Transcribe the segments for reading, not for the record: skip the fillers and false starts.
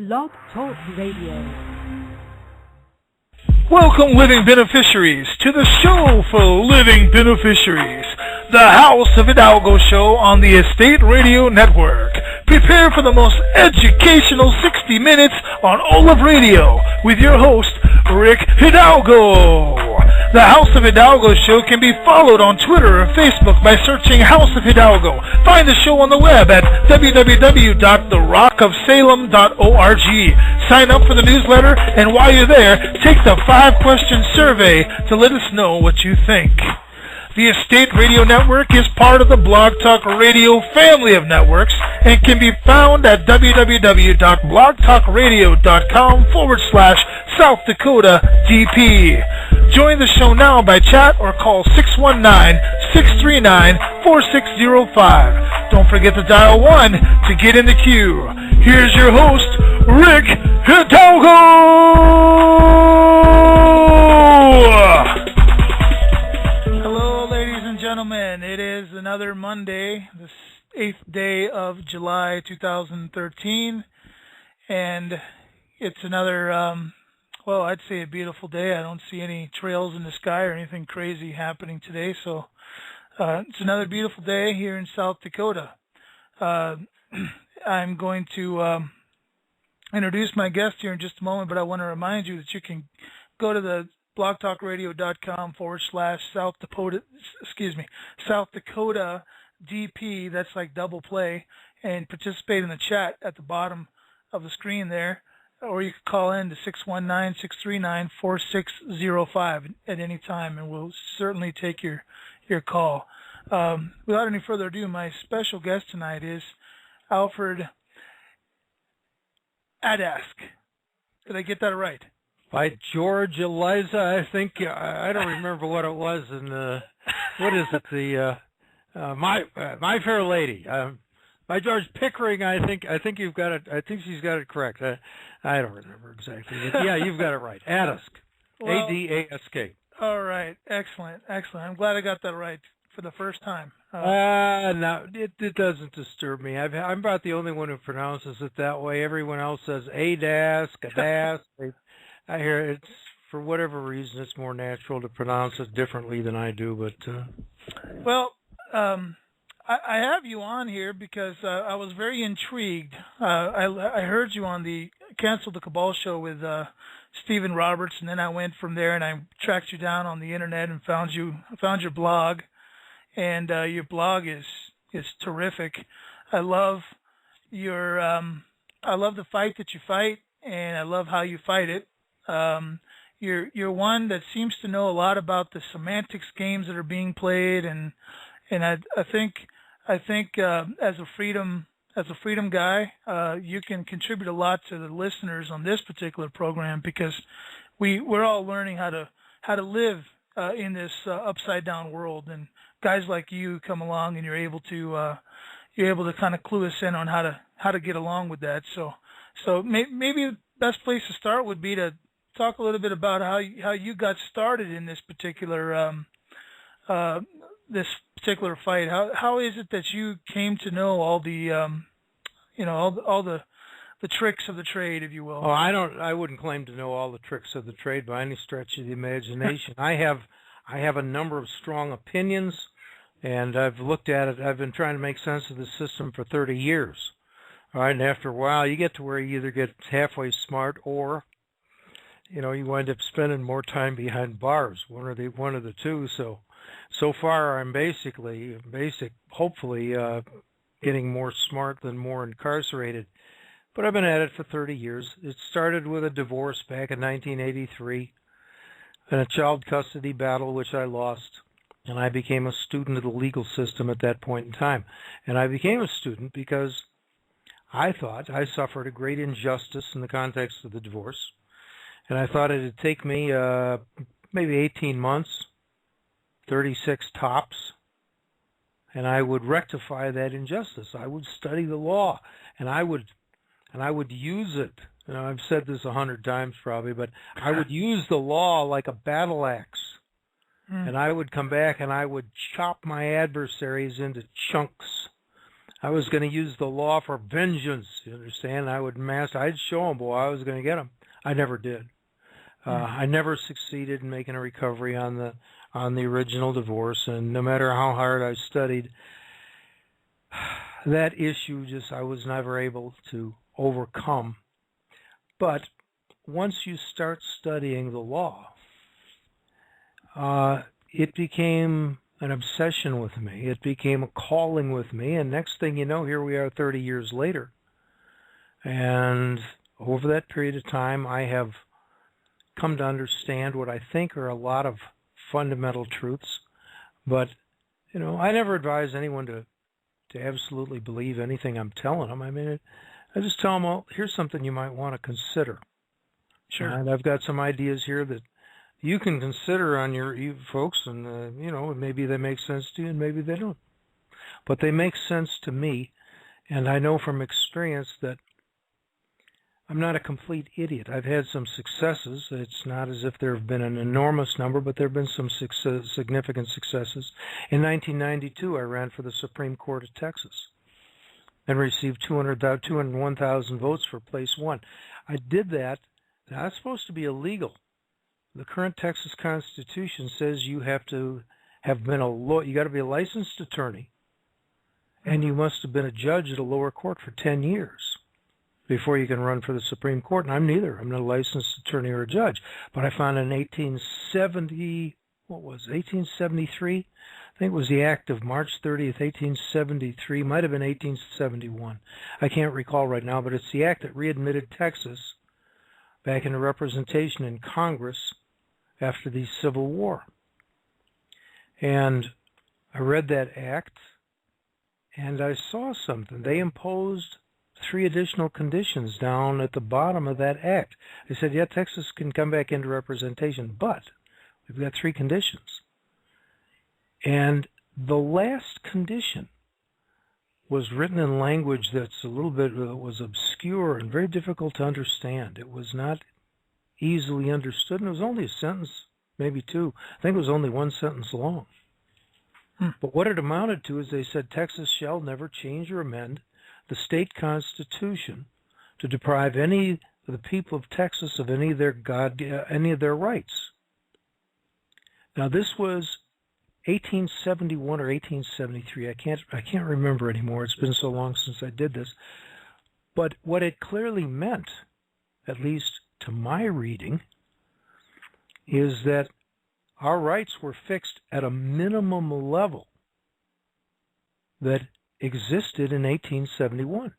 Blog Talk Radio. Welcome, living beneficiaries, to the show for living beneficiaries, the House of Hidalgo show on the Estate Radio Network. Prepare for the most educational 60 minutes on all of radio with your host, Rick Hidalgo. The House of Hidalgo show can be followed on Twitter or Facebook by searching House of Hidalgo. Find the show on the web at www.therockofsalem.org. Sign up for the newsletter, and while you're there, take the 5-question survey to let us know what you think. The Estate Radio Network is part of the Blog Talk Radio family of networks and can be found at www.blogtalkradio.com/South Dakota DP. Join the show now by chat or call 619-639-4605. Don't forget to dial 1 to get in the queue. Here's your host, Rick Hidalgo! Hello, ladies and gentlemen. It is another Monday, the 8th day of July 2013, and it's another, I'd say a beautiful day. I don't see any trails in the sky or anything crazy happening today, so it's another beautiful day here in South Dakota. I'm going to introduce my guest here in just a moment, but I want to remind you that you can go to the blogtalkradio.com/South Dakota DP, that's like double play, and participate in the chat at the bottom of the screen there, or you can call in to 619-639-4605 at any time, and we'll certainly take your call. Without any further ado, my special guest tonight is Alfred Adask. Did I get that right? By George Eliza, I think. I don't remember what it was. And what is it? My Fair Lady. By George Pickering, I think you've got it. I think she's got it correct. I don't remember exactly. But yeah, you've got it right. Adask. Well, Adask. All right. Excellent. I'm glad I got that right for the first time. No, it doesn't disturb me. I'm about the only one who pronounces it that way. Everyone else says Adask. I hear it's, for whatever reason, it's more natural to pronounce it differently than I do. But I have you on here because I was very intrigued. I heard you on the Cancel the Cabal show with Stephen Roberts, and then I went from there and I tracked you down on the internet and found your blog, and your blog is terrific. I love the fight that you fight, and I love how you fight it. You're one that seems to know a lot about the semantics games that are being played, and I think as a freedom guy, you can contribute a lot to the listeners on this particular program, because we're all learning how to live in this upside down world, and guys like you come along and you're able to kind of clue us in on how to get along with that. So maybe the best place to start would be to talk a little bit about how you got started in this particular fight. How is it that you came to know all the all the tricks of the trade, if you will? Oh, I wouldn't claim to know all the tricks of the trade by any stretch of the imagination. I have a number of strong opinions, and I've looked at it. I've been trying to make sense of the system for 30 years. All right, and after a while, you get to where you either get halfway smart, or you wind up spending more time behind bars. One of the two. So far, I'm hopefully getting more smart than more incarcerated. But I've been at it for 30 years. It started with a divorce back in 1983 and a child custody battle, which I lost. And I became a student of the legal system at that point in time. And I became a student because I thought I suffered a great injustice in the context of the divorce. And I thought it'd take me maybe 18 months, 36 tops, and I would rectify that injustice. I would study the law, and I would use it. I've said this 100 times probably, but I would use the law like a battle axe, and I would come back and I would chop my adversaries into chunks I was going to use the law for vengeance. You understand? I'd show them, boy, I was going to get them. I never did. I never succeeded in making a recovery on the original divorce, and no matter how hard I studied, that issue I was never able to overcome. But once you start studying the law, it became an obsession with me. It became a calling with me, and next thing you know, here we are 30 years later. And over that period of time, I have come to understand what I think are a lot of fundamental truths. But, I never advise anyone to absolutely believe anything I'm telling them. I mean, I just tell them, well, here's something you might want to consider. Sure. And I've got some ideas here that you can consider on you folks, and, maybe they make sense to you and maybe they don't. But they make sense to me, and I know from experience that I'm not a complete idiot. I've had some successes. It's not as if there have been an enormous number, but there have been some significant successes. In 1992, I ran for the Supreme Court of Texas and received 201,000 votes for place one. I did that. Now, that's supposed to be illegal. The current Texas Constitution says you have to have been you got to be a licensed attorney, and you must have been a judge at a lower court for 10 years before you can run for the Supreme Court. And I'm neither. I'm not a licensed attorney or a judge. But I found in 1873? I think it was the act of March 30th, 1873. Might have been 1871. I can't recall right now, but it's the act that readmitted Texas back into representation in Congress after the Civil War. And I read that act, and I saw something. They imposed 3 additional conditions down at the bottom of that act. They said, yeah, Texas can come back into representation, but we've got 3 conditions. And the last condition was written in language that's a little bit was obscure and very difficult to understand. It was not easily understood, and it was only a sentence, maybe 2. I think it was only 1 sentence long. But what it amounted to is they said Texas shall never change or amend the state constitution to deprive any of the people of Texas of any of their rights. Now, this was 1871 or 1873. I can't remember anymore. It's been so long since I did this. But what it clearly meant, at least to my reading, is that our rights were fixed at a minimum level that existed in 1871.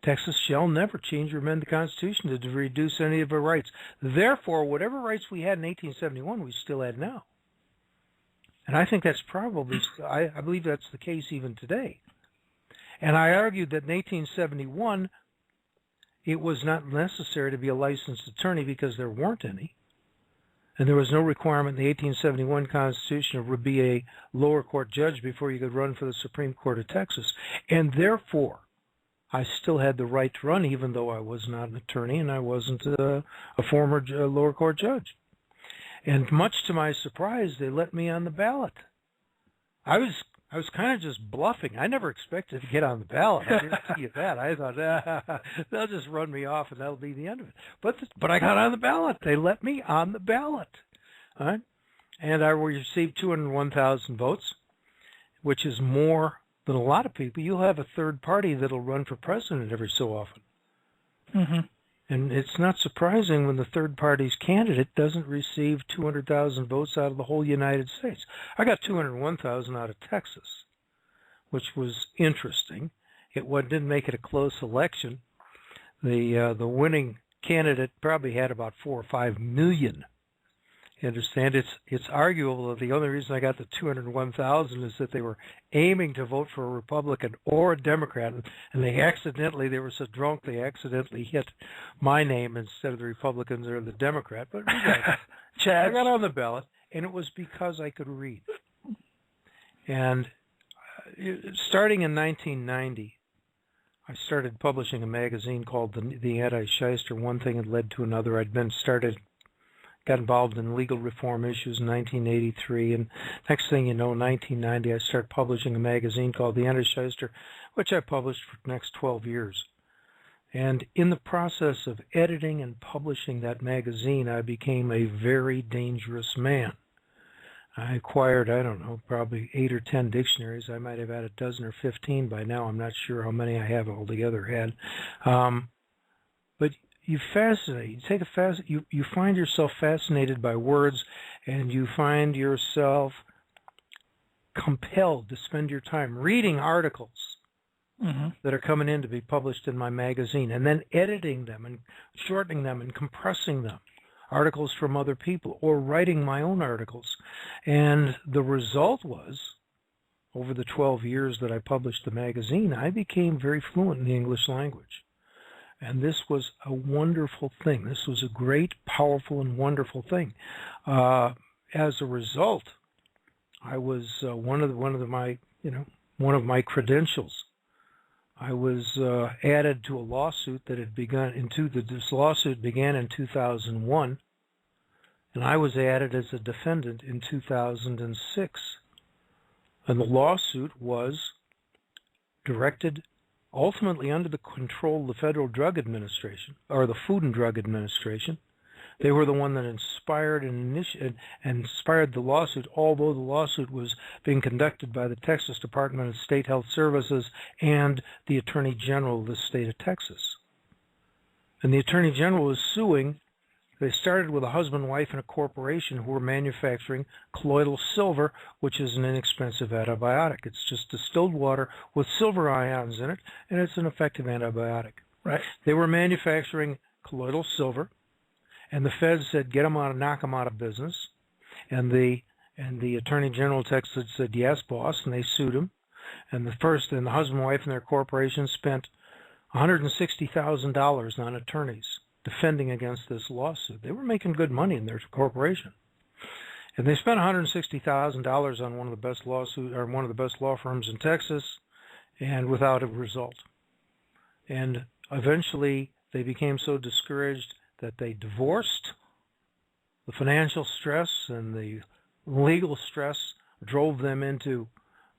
Texas shall never change or amend the Constitution to reduce any of our rights. Therefore, whatever rights we had in 1871, we still had now. And I think that's probably, I believe that's the case even today. And I argued that in 1871, it was not necessary to be a licensed attorney because there weren't any. And there was no requirement in the 1871 Constitution to be a lower court judge before you could run for the Supreme Court of Texas. And therefore, I still had the right to run, even though I was not an attorney and I wasn't a former lower court judge. And much to my surprise, they let me on the ballot. I was kind of just bluffing. I never expected to get on the ballot. I didn't tell you that. I thought, they'll just run me off and that'll be the end of it. But I got on the ballot. They let me on the ballot. All right? And I received 201,000 votes, which is more than a lot of people. You'll have a third party that'll run for president every so often. Mm-hmm. And it's not surprising when the third party's candidate doesn't receive 200,000 votes out of the whole United States. I got 201,000 out of Texas, which was interesting. It didn't make it a close election. The winning candidate probably had about 4 or 5 million. You understand? It's arguable that the only reason I got the 201,000 is that they were aiming to vote for a Republican or a Democrat, and they were so drunk they accidentally hit my name instead of the Republicans or the Democrat. But I got on the ballot, and it was because I could read. And starting in 1990, I started publishing a magazine called The Anti-Shyster. One thing had led to another. I'd been started got involved in legal reform issues in 1983, and next thing you know, 1990, I started publishing a magazine called The Anti-Shyster, which I published for the next 12 years. And in the process of editing and publishing that magazine, I became a very dangerous man. I acquired, I don't know, probably 8 or 10 dictionaries. I might have had a dozen or 15 by now. I'm not sure how many I have altogether had. But you find yourself fascinated by words, and you find yourself compelled to spend your time reading articles that are coming in to be published in my magazine, and then editing them and shortening them and compressing them, articles from other people, or writing my own articles. And the result was, over the 12 years that I published the magazine, I became very fluent in the English language. And this was a wonderful thing. This was a great, powerful, and wonderful thing. As a result, I was one of my credentials. I was added to a lawsuit that had begun this lawsuit began in 2001, and I was added as a defendant in 2006. And the lawsuit was directed ultimately under the control of the Federal Drug Administration, or the Food and Drug Administration. They were the one that inspired the lawsuit, although the lawsuit was being conducted by the Texas Department of State Health Services and the Attorney General of the state of Texas. And the Attorney General was suing. They started with a husband, wife, and a corporation who were manufacturing colloidal silver, which is an inexpensive antibiotic. It's just distilled water with silver ions in it, and it's an effective antibiotic. Right. They were manufacturing colloidal silver, and the feds said, knock them out of business. And the Attorney General of Texas said, yes, boss, and they sued him. And the husband, wife, and their corporation spent $160,000 on attorneys defending against this lawsuit. They were making good money in their corporation. And they spent $160,000 on one of the best law firms in Texas, and without a result. And eventually they became so discouraged that they divorced. The financial stress and the legal stress drove them into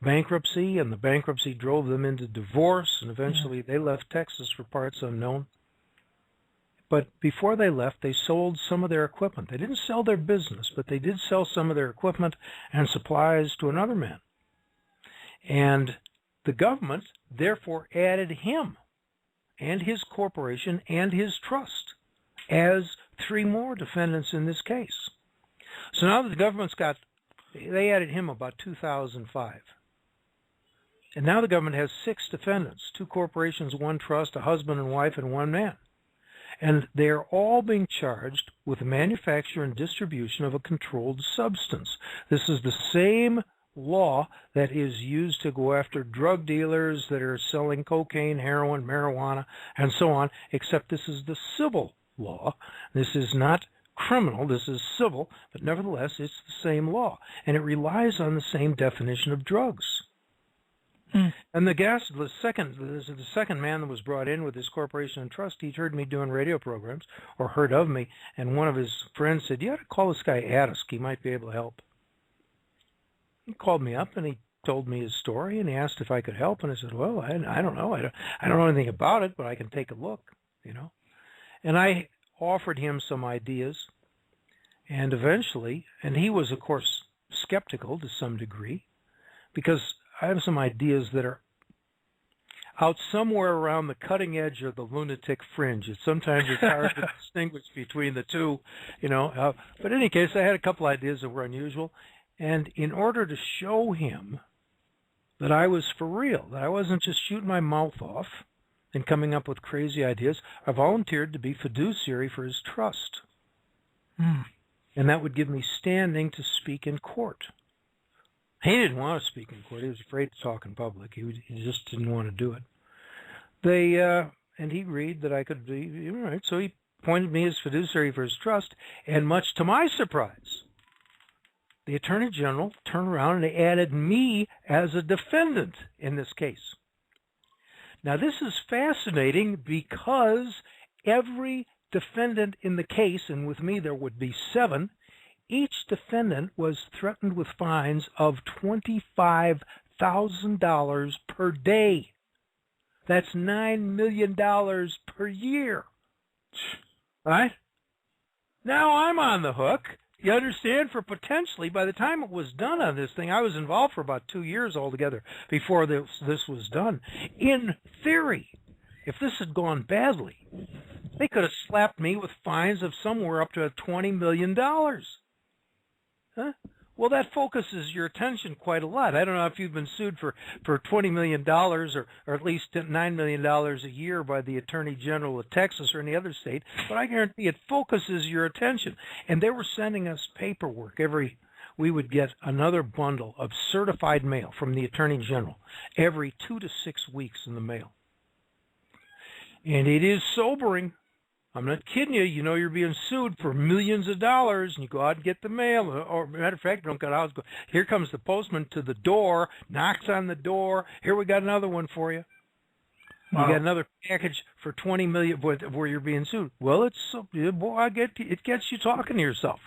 bankruptcy, and the bankruptcy drove them into divorce, and eventually they left Texas for parts unknown. But before they left, they sold some of their equipment. They didn't sell their business, but they did sell some of their equipment and supplies to another man. And the government, therefore, added him and his corporation and his trust as 3 more defendants in this case. So now that the government's they added him about 2005. And now the government has 6 defendants, 2 corporations, 1 trust, a husband and wife, and 1 man. And they are all being charged with the manufacture and distribution of a controlled substance. This is the same law that is used to go after drug dealers that are selling cocaine, heroin, marijuana, and so on, except this is the civil law. This is not criminal, this is civil, but nevertheless it's the same law. And it relies on the same definition of drugs. And the second man that was brought in with his corporation and trust, he'd heard me doing radio programs, or heard of me, and one of his friends said, you ought to call this guy Adask, he might be able to help. He called me up and he told me his story, and he asked if I could help, and I said, well, I don't know. I don't know anything about it, but I can take a look, And I offered him some ideas, and eventually, and he was, of course, skeptical to some degree, because I have some ideas that are out somewhere around the cutting edge of the lunatic fringe. Sometimes it's hard to distinguish between the two, But in any case, I had a couple ideas that were unusual. And in order to show him that I was for real, that I wasn't just shooting my mouth off and coming up with crazy ideas, I volunteered to be fiduciary for his trust. And that would give me standing to speak in court. He didn't want to speak in court. He was afraid to talk in public. He just didn't want to do it. And he agreed that I could be, all right. So he appointed me as fiduciary for his trust, and much to my surprise, the Attorney General turned around and added me as a defendant in this case. Now, this is fascinating because every defendant in the case, and with me there would be 7, each defendant was threatened with fines of $25,000 per day. That's $9 million per year. Right? Now I'm on the hook. You understand? For potentially, by the time it was done on this thing, I was involved for about 2 years altogether before this was done. In theory, if this had gone badly, they could have slapped me with fines of somewhere up to $20 million. Huh? Well, that focuses your attention quite a lot. I don't know if you've been sued for $20 million or at least $9 million a year by the Attorney General of Texas or any other state, but I guarantee it focuses your attention. And they were sending us paperwork we would get another bundle of certified mail from the Attorney General every 2 to 6 weeks in the mail. And it is sobering. I'm not kidding you. You know you're being sued for millions of dollars, and you go out and get the mail. Or, matter of fact, don't go out. Here comes the postman to the door, knocks on the door. Here, we got another one for you. Wow. You got another package for $20 million where you're being sued. Well, it gets you talking to yourself.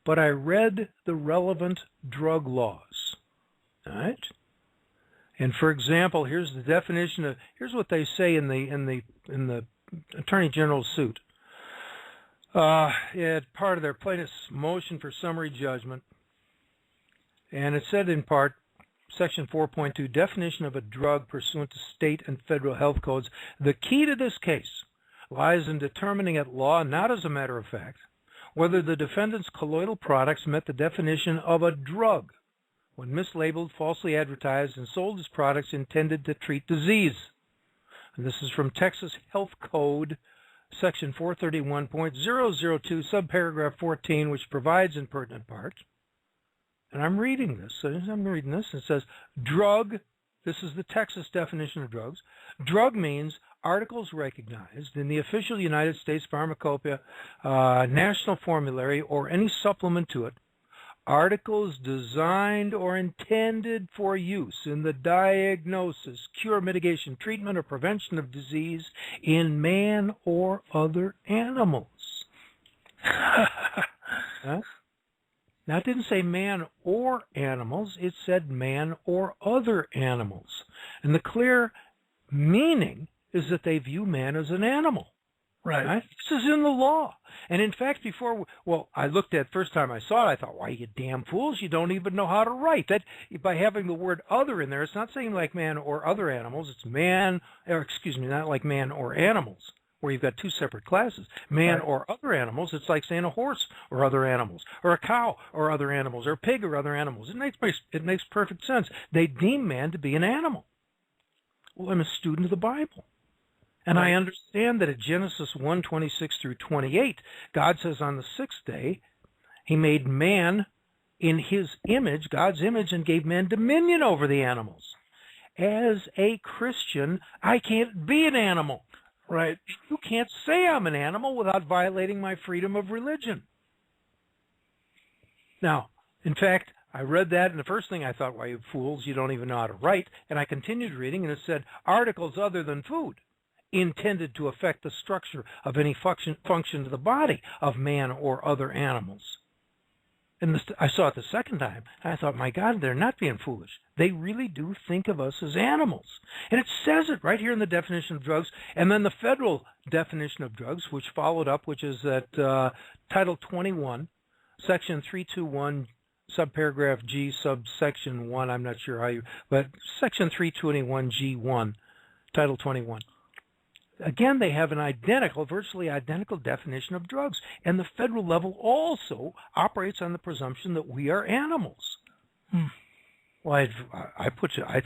But I read the relevant drug laws. All right? And for example, here's the definition here's what they say in the Attorney General's suit. It's part of their plaintiff's motion for summary judgment. And it said in part, Section 4.2, definition of a drug pursuant to state and federal health codes. The key to this case lies in determining at law, not as a matter of fact, whether the defendant's colloidal products met the definition of a drug when mislabeled, falsely advertised, and sold as products intended to treat disease. And this is from Texas Health Code, Section 431.002, subparagraph 14, which provides in pertinent part. And I'm reading this. It says, drug, this is the Texas definition of drugs. Drug means articles recognized in the official United States Pharmacopoeia National Formulary or any supplement to it, articles designed or intended for use in the diagnosis, cure, mitigation, treatment, or prevention of disease in man or other animals. Huh? Now, it didn't say man or animals. It said man or other animals. And the clear meaning is that they view man as an animal. Right. This is in the law. And in fact, I looked at first time I saw it, I thought, why, you damn fools, you don't even know how to write. That by having the word other in there, it's not saying like man or other animals. It's not like man or animals, where you've got two separate classes. Man or other animals, it's like saying a horse or other animals, or a cow or other animals, or a pig or other animals. It makes perfect sense. They deem man to be an animal. Well, I'm a student of the Bible. And I understand that at Genesis 1:26 through 28, God says on the sixth day, he made man in his image, God's image, and gave man dominion over the animals. As a Christian, I can't be an animal. Right? You can't say I'm an animal without violating my freedom of religion. Now, in fact, I read that, and the first thing I thought, why, you fools, you don't even know how to write. And I continued reading, and it said, articles other than food, intended to affect the structure of any function of the body of man or other animals. And I saw it the second time, and I thought, my God, they're not being foolish. They really do think of us as animals. And it says it right here in the definition of drugs, and then the federal definition of drugs, which followed up, which is at Title 21, Section 321, subparagraph G, subsection 1, I'm not sure but Section 321 G1, Title 21. Again, they have an virtually identical definition of drugs, and the federal level also operates on the presumption that we are animals. Well, I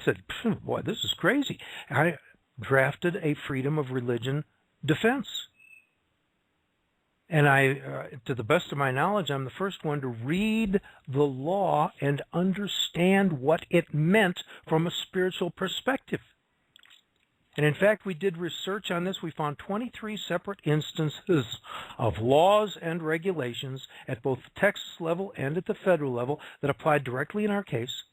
said, boy, this is crazy. I drafted a freedom of religion defense, and to the best of my knowledge, I'm the first one to read the law and understand what it meant from a spiritual perspective. And in fact, we did research on this. We found 23 separate instances of laws and regulations at both the Texas level and at the federal level that applied directly in our case,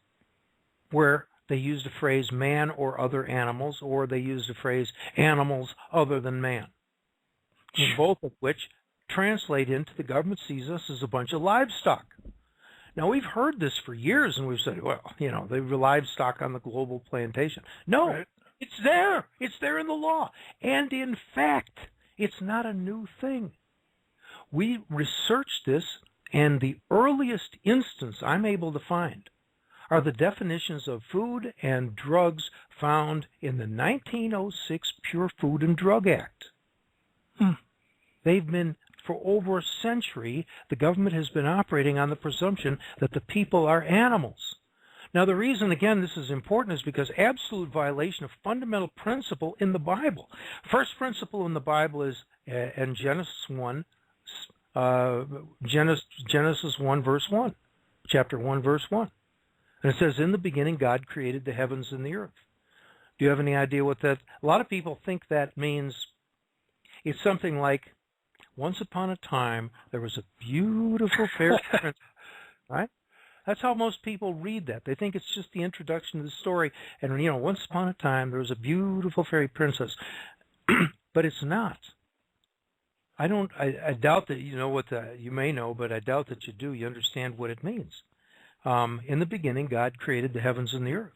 where they used the phrase man or other animals, or they used the phrase animals other than man. and both of which translate into the government sees us as a bunch of livestock. Now, we've heard this for years, and we've said, well, they were livestock on the global plantation. No, right. It's there. It's there in the law. And in fact, it's not a new thing. We researched this, and the earliest instance I'm able to find are the definitions of food and drugs found in the 1906 Pure Food and Drug Act. They've been, for over a century, the government has been operating on the presumption that the people are animals. Now, the reason, again, this is important is because absolute violation of fundamental principle in the Bible. First principle in the Bible is in Genesis 1, Genesis 1, verse 1, chapter 1, verse 1. And it says, in the beginning, God created the heavens and the earth. Do you have any idea what that? A lot of people think that means it's something like, once upon a time, there was a beautiful fairy princess, right? That's how most people read that. They think it's just the introduction to the story. And, once upon a time, there was a beautiful fairy princess. But it's not. I doubt that you know what you may know, but I doubt that you do. You understand what it means. In the beginning, God created the heavens and the earth.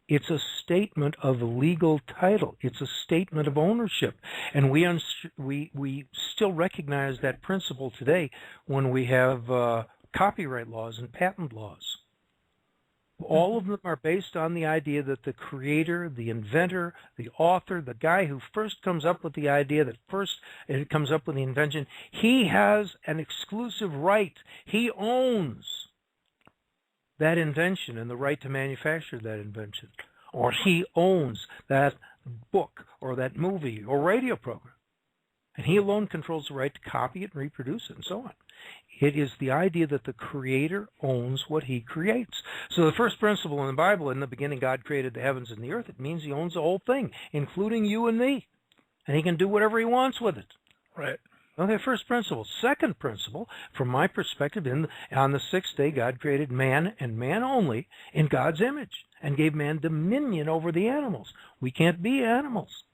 It's a statement of legal title. It's a statement of ownership. And we still recognize that principle today when we have copyright laws and patent laws. All of them are based on the idea that the creator, the inventor, the author, the guy who first comes up with the idea, that first comes up with the invention, he has an exclusive right. He owns that invention and the right to manufacture that invention. Or he owns that book or that movie or radio program. And he alone controls the right to copy it and reproduce it and so on. It is the idea that the creator owns what he creates. So the first principle in the Bible, in the beginning God created the heavens and the earth, it means he owns the whole thing, including you and me. And he can do whatever he wants with it. Right. Okay, first principle. Second principle, from my perspective, on the sixth day God created man and man only in God's image and gave man dominion over the animals. We can't be animals.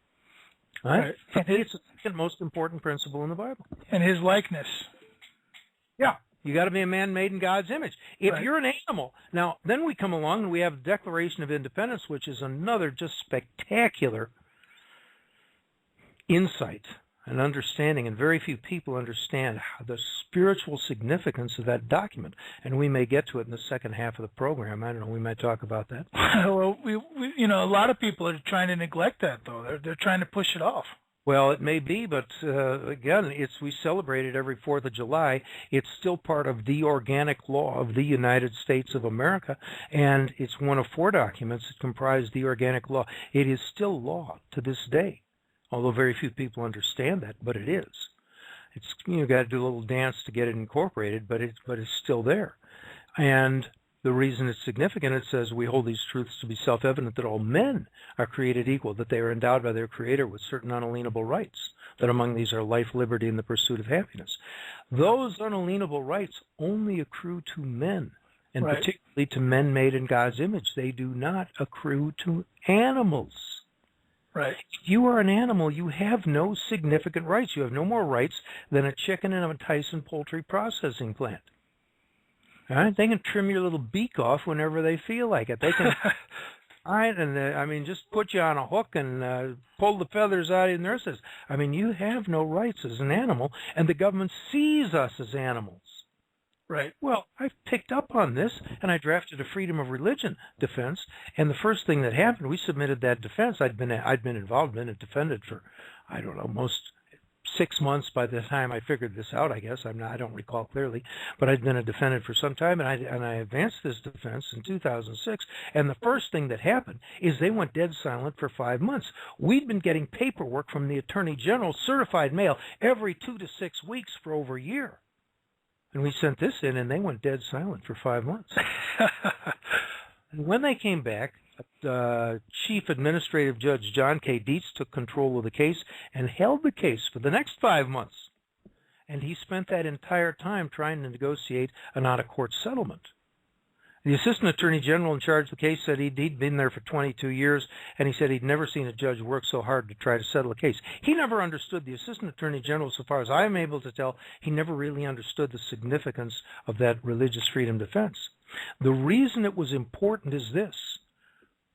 Right? It's the second most important principle in the Bible. And his likeness. Yeah, you got to be a man made in God's image. If you're an animal, now then we come along and we have the Declaration of Independence, which is another just spectacular insight and understanding, and very few people understand the spiritual significance of that document. And we may get to it in the second half of the program. I don't know. We might talk about that. Well, we a lot of people are trying to neglect that, though. They're trying to push it off. Well, it may be, but again, we celebrate it every 4th of July. It's still part of the organic law of the United States of America, and it's one of 4 documents that comprise the organic law. It is still law to this day, although very few people understand that, but it is. It's got to do a little dance to get it incorporated, but it's still there. And the reason it's significant, it says we hold these truths to be self-evident, that all men are created equal, that they are endowed by their Creator with certain unalienable rights, that among these are life, liberty, and the pursuit of happiness. Those unalienable rights only accrue to men, and particularly to men made in God's image. They do not accrue to animals. Right. If you are an animal, you have no significant rights. You have no more rights than a chicken in a Tyson poultry processing plant. All right? They can trim your little beak off whenever they feel like it. They can, all right, and just put you on a hook and pull the feathers out of your nurses. You have no rights as an animal, and the government sees us as animals. Right. Well, I've picked up on this, and I drafted a freedom of religion defense. And the first thing that happened, we submitted that defense. I'd been involved in it, defended for, I don't know, most 6 months by the time I figured this out. I guess I don't recall clearly, but I'd been a defendant for some time, and I advanced this defense in 2006. And the first thing that happened is they went dead silent for 5 months. We'd been getting paperwork from the Attorney General, certified mail, every 2 to 6 weeks for over a year. And we sent this in, and they went dead silent for 5 months. And when they came back, Chief Administrative Judge John K. Dietz took control of the case and held the case for the next 5 months. And he spent that entire time trying to negotiate an out-of-court settlement. The assistant attorney general in charge of the case said he'd been there for 22 years, and he said he'd never seen a judge work so hard to try to settle a case. He never understood, the assistant attorney general, so far as I'm able to tell, he never really understood the significance of that religious freedom defense. The reason it was important is this.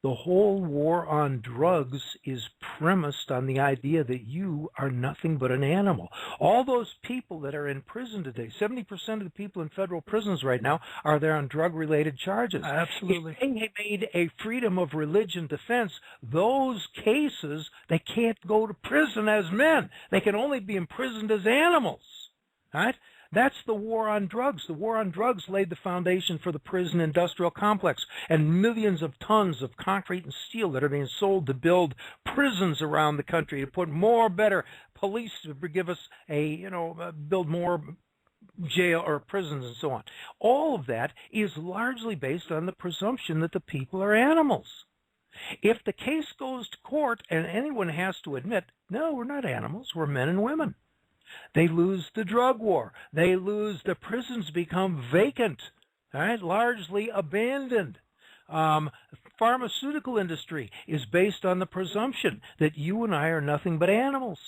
The whole war on drugs is premised on the idea that you are nothing but an animal. All those people that are in prison today, 70% of the people in federal prisons right now are there on drug-related charges. Absolutely. If they made a freedom of religion defense, those cases, they can't go to prison as men. They can only be imprisoned as animals. Right? That's the war on drugs. The war on drugs laid the foundation for the prison industrial complex and millions of tons of concrete and steel that are being sold to build prisons around the country, to put more better police, to give us build more jail or prisons and so on. All of that is largely based on the presumption that the people are animals. If the case goes to court and anyone has to admit, no, we're not animals, we're men and women, they lose the drug war. They lose, the prisons become vacant, right? Largely abandoned. Pharmaceutical industry is based on the presumption that you and I are nothing but animals.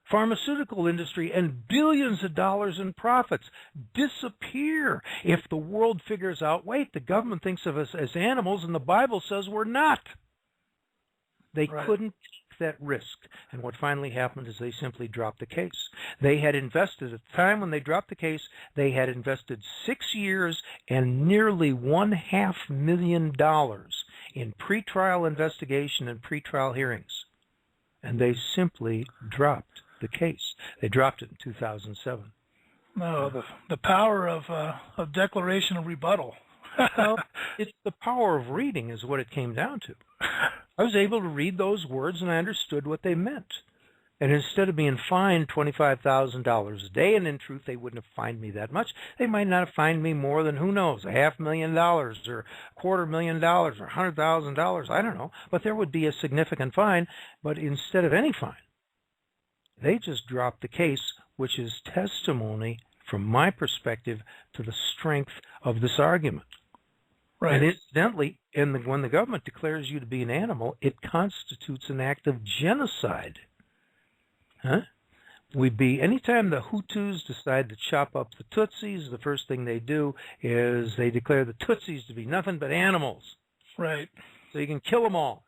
Pharmaceutical industry and billions of dollars in profits disappear if the world figures out, wait, the government thinks of us as animals and the Bible says we're not. They couldn't take that risk. And what finally happened is they simply dropped the case. They had invested, at the time when they dropped the case, they had invested 6 years and nearly $500,000 in pretrial investigation and pretrial hearings. And they simply dropped the case. They dropped it in 2007. No, the power of declaration of rebuttal. Well, it's the power of reading is what it came down to. I was able to read those words and I understood what they meant. And instead of being fined $25,000 a day, and in truth they wouldn't have fined me that much, they might not have fined me more than, who knows, $500,000 or $250,000 or $100,000, I don't know. But there would be a significant fine. But instead of any fine, they just dropped the case, which is testimony, from my perspective, to the strength of this argument. Right. And incidentally, when the government declares you to be an animal, it constitutes an act of genocide. Huh? Anytime the Hutus decide to chop up the Tutsis, the first thing they do is they declare the Tutsis to be nothing but animals. Right. So you can kill them all.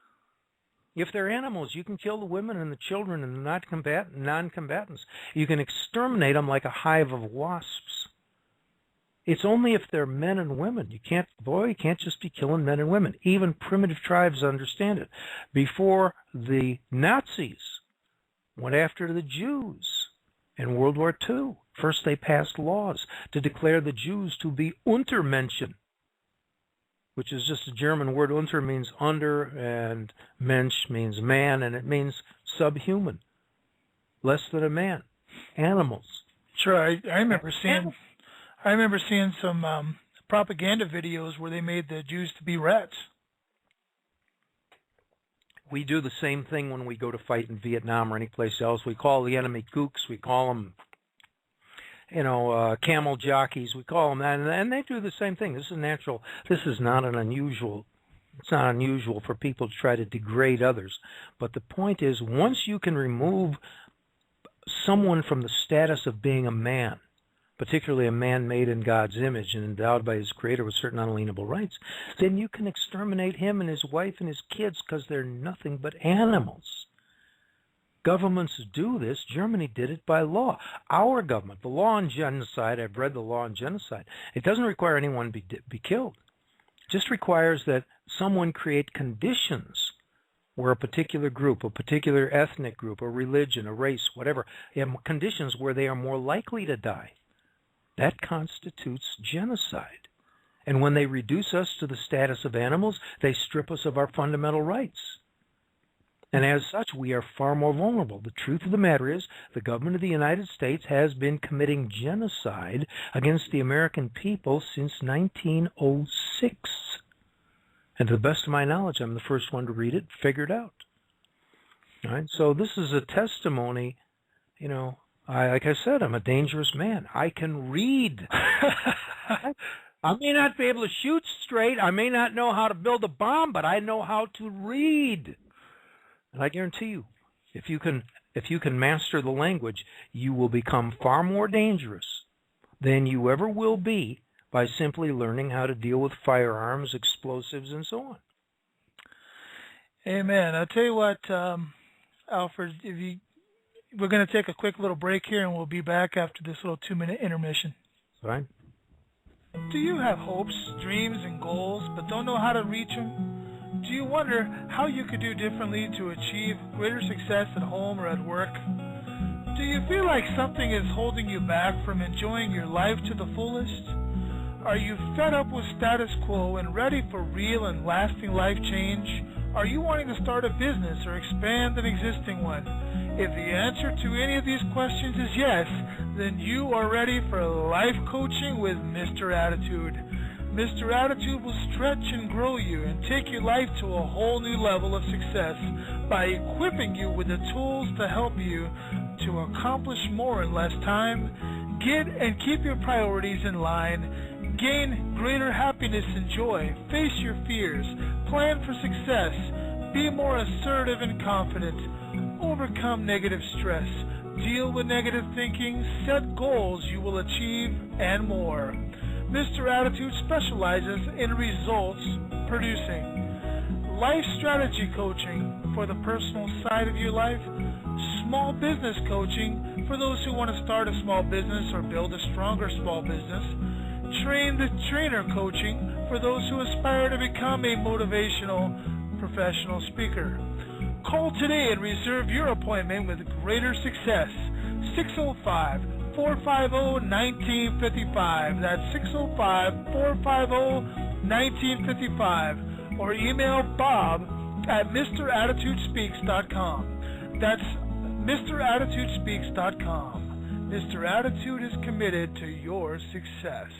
If they're animals, you can kill the women and the children and the non-combatants. You can exterminate them like a hive of wasps. It's only if they're men and women. You can't just be killing men and women. Even primitive tribes understand it. Before the Nazis went after the Jews in World War II, first they passed laws to declare the Jews to be Untermenschen, which is just a German word. Unter means under, and Mensch means man, and it means subhuman, less than a man, animals. Sure, I remember seeing some propaganda videos where they made the Jews to be rats. We do the same thing when we go to fight in Vietnam or any place else. We call the enemy kooks. We call them, camel jockeys. We call them that, and they do the same thing. This is natural. This is not an unusual. It's not unusual for people to try to degrade others. But the point is, once you can remove someone from the status of being a man, particularly a man made in God's image and endowed by his Creator with certain unalienable rights, then you can exterminate him and his wife and his kids because they're nothing but animals. Governments do this. Germany did it by law. Our government, the law on genocide, I've read the law on genocide, it doesn't require anyone to be killed. It just requires that someone create conditions where a particular group, a particular ethnic group, a religion, a race, whatever, conditions where they are more likely to die. That constitutes genocide. And when they reduce us to the status of animals, they strip us of our fundamental rights. And as such, we are far more vulnerable. The truth of the matter is, the government of the United States has been committing genocide against the American people since 1906. And to the best of my knowledge, I'm the first one to read it, figure it out. All right? So this is a testimony, like I said, I'm a dangerous man. I can read. I may not be able to shoot straight. I may not know how to build a bomb, but I know how to read. And I guarantee you, if you can master the language, you will become far more dangerous than you ever will be by simply learning how to deal with firearms, explosives, and so on. Amen. I'll tell you what, Alfred, we're going to take a quick little break here, and we'll be back after this little 2-minute intermission. Fine. Do you have hopes, dreams, and goals, but don't know how to reach them? Do you wonder how you could do differently to achieve greater success at home or at work? Do you feel like something is holding you back from enjoying your life to the fullest? Are you fed up with status quo and ready for real and lasting life change? Are you wanting to start a business or expand an existing one? If the answer to any of these questions is yes, then you are ready for life coaching with Mr. Attitude. Mr. Attitude will stretch and grow you and take your life to a whole new level of success by equipping you with the tools to help you to accomplish more in less time, get and keep your priorities in line, gain greater happiness and joy, face your fears, plan for success, be more assertive and confident, overcome negative stress, deal with negative thinking, set goals you will achieve, and more. Mr. Attitude specializes in results producing. Life strategy coaching for the personal side of your life, small business coaching for those who want to start a small business or build a stronger small business, train the trainer coaching for those who aspire to become a motivational professional speaker. Call today and reserve your appointment with greater success. 605-450-1955. That's 605-450-1955. Or email Bob at MrAttitudespeaks.com. That's MrAttitudespeaks.com. Mr. Attitude is committed to your success.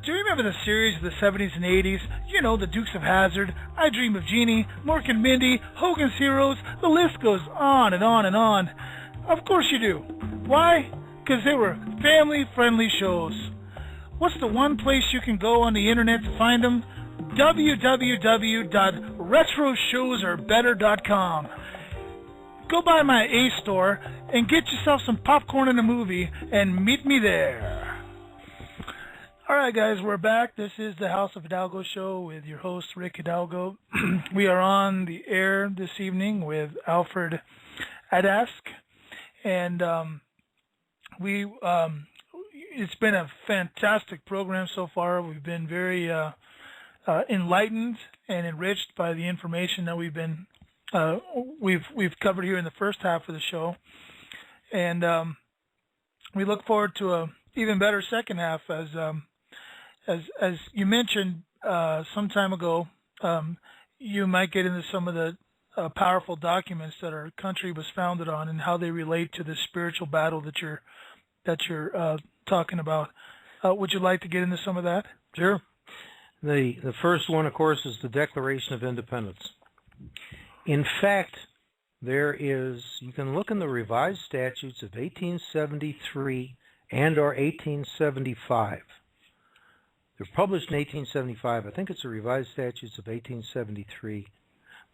Do you remember the series of the 70s and 80s? You know, the Dukes of Hazzard, I Dream of Jeannie, Mork and Mindy, Hogan's Heroes, the list goes on and on and on. Of course you do. Why? Because they were family-friendly shows. What's the one place you can go on the internet to find them? www.retroshowsarbetter.com. Go by my Ace store and get yourself some popcorn and a movie and meet me there. All right, guys, we're back. This is the House of Hidalgo show with your host, Rick Hidalgo. We are on the air this evening with Alfred Adask, and it's been a fantastic program so far. We've been very enlightened and enriched by the information that we've covered here in the first half of the show, and we look forward to a even better second half as you mentioned some time ago. You might get into some of the powerful documents that our country was founded on and how they relate to the spiritual battle that you're talking about. Would you like to get into some of that? Sure. The first one, of course, is the Declaration of Independence. In fact, you can look in the revised statutes of 1873 and or 1875. They're published in 1875. I think it's the revised statutes of 1873.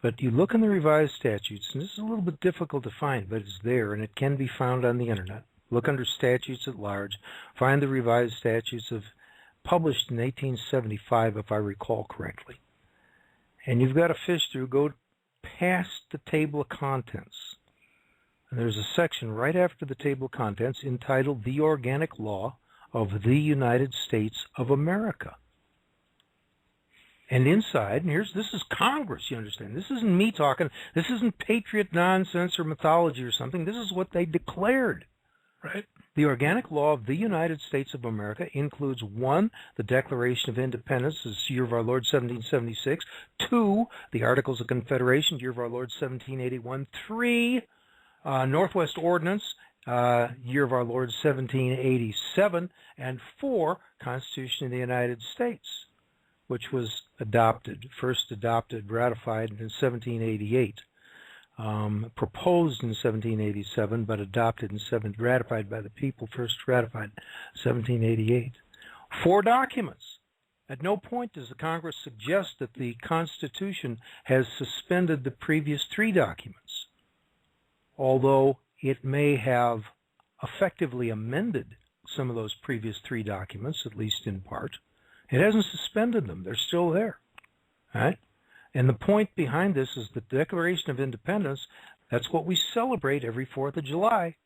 But you look in the revised statutes, and this is a little bit difficult to find, but it's there, and it can be found on the internet. Look under statutes at large, find the revised statutes published in 1875, if I recall correctly. And you've got to fish through, go past the table of contents. And there's a section right after the table of contents entitled The Organic Law of the United States of America. And inside, and this is Congress, you understand. This isn't me talking. This isn't patriot nonsense or mythology or something. This is what they declared. Right? The Organic Law of the United States of America includes 1, the Declaration of Independence, the year of our Lord 1776, 2, the Articles of Confederation, year of our Lord 1781, 3, Northwest Ordinance, year of our Lord 1787, and 4, Constitution of the United States, which was first adopted, ratified in 1788, proposed in 1787, but adopted ratified by the people, first ratified in 1788. 4 documents. At no point does the Congress suggest that the Constitution has suspended the previous 3 documents, although it may have effectively amended some of those previous 3 documents, at least in part. It hasn't suspended them. They're still there. Right? And the point behind this is the Declaration of Independence. That's what we celebrate every 4th of July.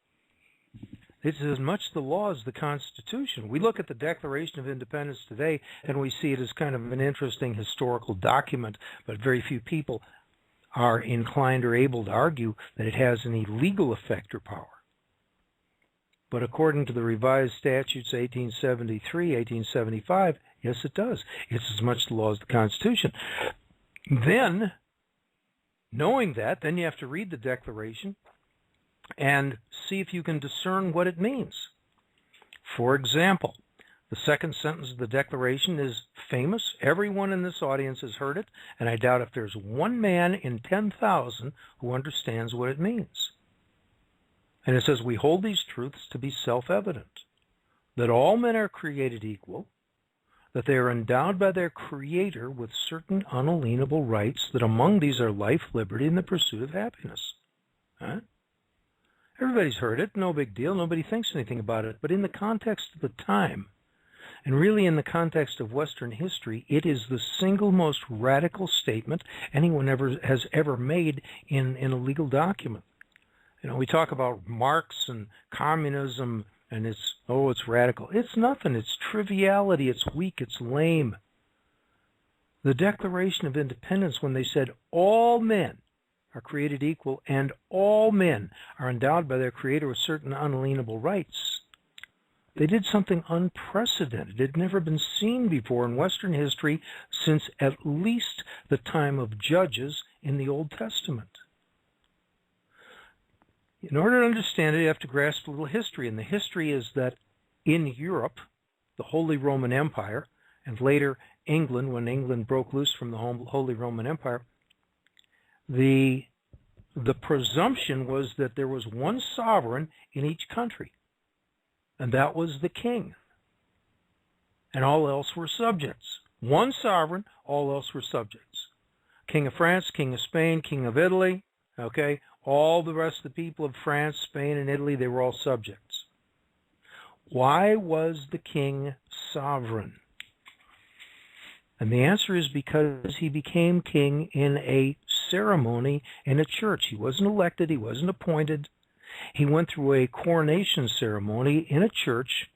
It's as much the law as the Constitution. We look at the Declaration of Independence today and we see it as kind of an interesting historical document, but very few people are inclined or able to argue that it has any legal effect or power. But according to the revised statutes 1873, 1875, yes, it does. It's as much the law as the Constitution. Then, knowing that, then you have to read the Declaration and see if you can discern what it means. For example, the second sentence of the Declaration is famous. Everyone in this audience has heard it, and I doubt if there's one man in 10,000 who understands what it means. And it says, we hold these truths to be self-evident, that all men are created equal, that they are endowed by their Creator with certain unalienable rights, that among these are life, liberty, and the pursuit of happiness. Huh? Everybody's heard it, no big deal, nobody thinks anything about it. But in the context of the time, and really in the context of Western history, it is the single most radical statement anyone has ever made in a legal document. You know, we talk about Marx and communism, and it's radical. It's nothing. It's triviality. It's weak. It's lame. The Declaration of Independence, when they said all men are created equal and all men are endowed by their Creator with certain unalienable rights, they did something unprecedented. It had never been seen before in Western history since at least the time of Judges in the Old Testament. In order to understand it, you have to grasp a little history. And the history is that in Europe, the Holy Roman Empire, and later England, when England broke loose from the Holy Roman Empire, the presumption was that there was one sovereign in each country, and that was the king. And all else were subjects. One sovereign, all else were subjects. King of France, King of Spain, King of Italy, okay? All the rest of the people of France, Spain, and Italy, they were all subjects. Why was the king sovereign? And the answer is because he became king in a ceremony in a church. He wasn't elected. He wasn't appointed. He went through a coronation ceremony in a church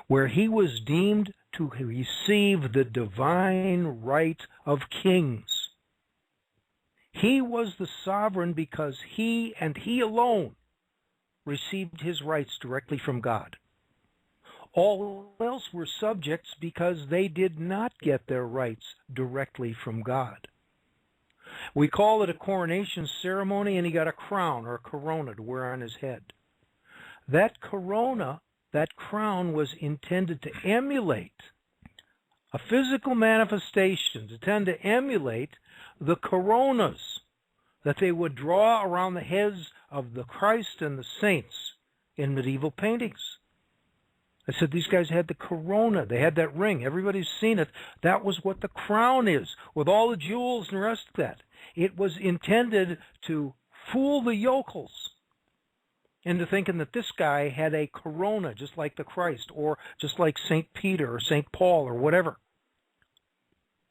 where he was deemed to receive the divine right of kings. He was the sovereign because he and he alone received his rights directly from God. All else were subjects because they did not get their rights directly from God. We call it a coronation ceremony, and he got a crown or a corona to wear on his head. That corona, that crown, was intended to emulate a physical manifestation, to tend to emulate the coronas that they would draw around the heads of the Christ and the saints in medieval paintings. I said these guys had the corona. They had that ring. Everybody's seen it. That was what the crown is, with all the jewels and the rest of that. It was intended to fool the yokels into thinking that this guy had a corona just like the Christ, or just like St. Peter or St. Paul or whatever.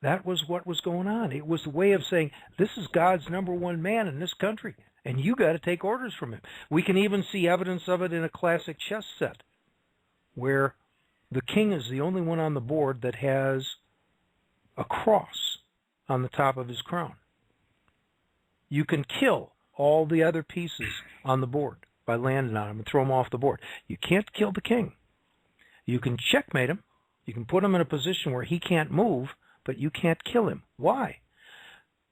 That was what was going on. It was the way of saying, this is God's number one man in this country, and you got to take orders from him. We can even see evidence of it in a classic chess set, where the king is the only one on the board that has a cross on the top of his crown. You can kill all the other pieces on the board by landing on him and throw him off the board. You can't kill the king. You can checkmate him. You can put him in a position where he can't move, but you can't kill him. Why?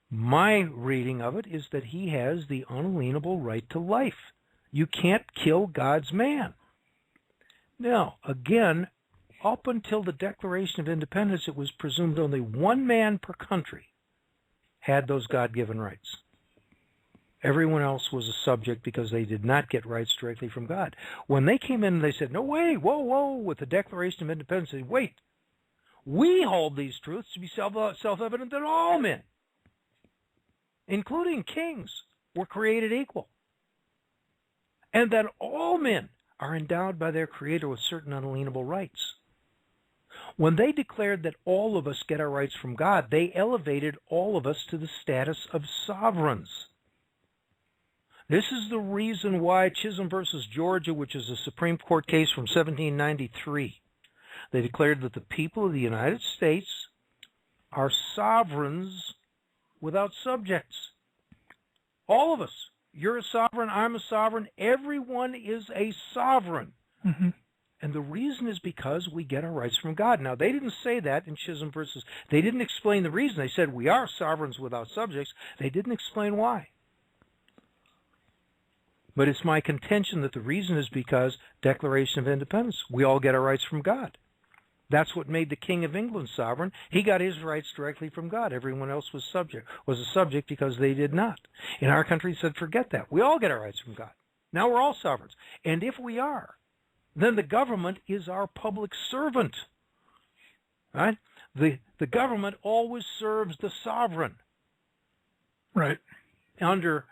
My reading of it is that he has the unalienable right to life. You can't kill God's man. Now, again, up until the Declaration of Independence, it was presumed only one man per country had those God-given rights. Everyone else was a subject because they did not get rights directly from God. When they came in and they said, no way, whoa, with the Declaration of Independence, they said, wait, we hold these truths to be self-evident that all men, including kings, were created equal, and that all men are endowed by their Creator with certain unalienable rights. When they declared that all of us get our rights from God, they elevated all of us to the status of sovereigns. This is the reason why Chisholm versus Georgia, which is a Supreme Court case from 1793, they declared that the people of the United States are sovereigns without subjects. All of us. You're a sovereign, I'm a sovereign, everyone is a sovereign. Mm-hmm. And the reason is because we get our rights from God. Now, they didn't say that in Chisholm versus, they didn't explain the reason. They said we are sovereigns without subjects. They didn't explain why. But it's my contention that the reason is because Declaration of Independence. We all get our rights from God. That's what made the King of England sovereign. He got his rights directly from God. Everyone else was a subject because they did not. In our country, said, forget that. We all get our rights from God. Now we're all sovereigns. And if we are, then the government is our public servant. Right? The government always serves the sovereign. Right. Under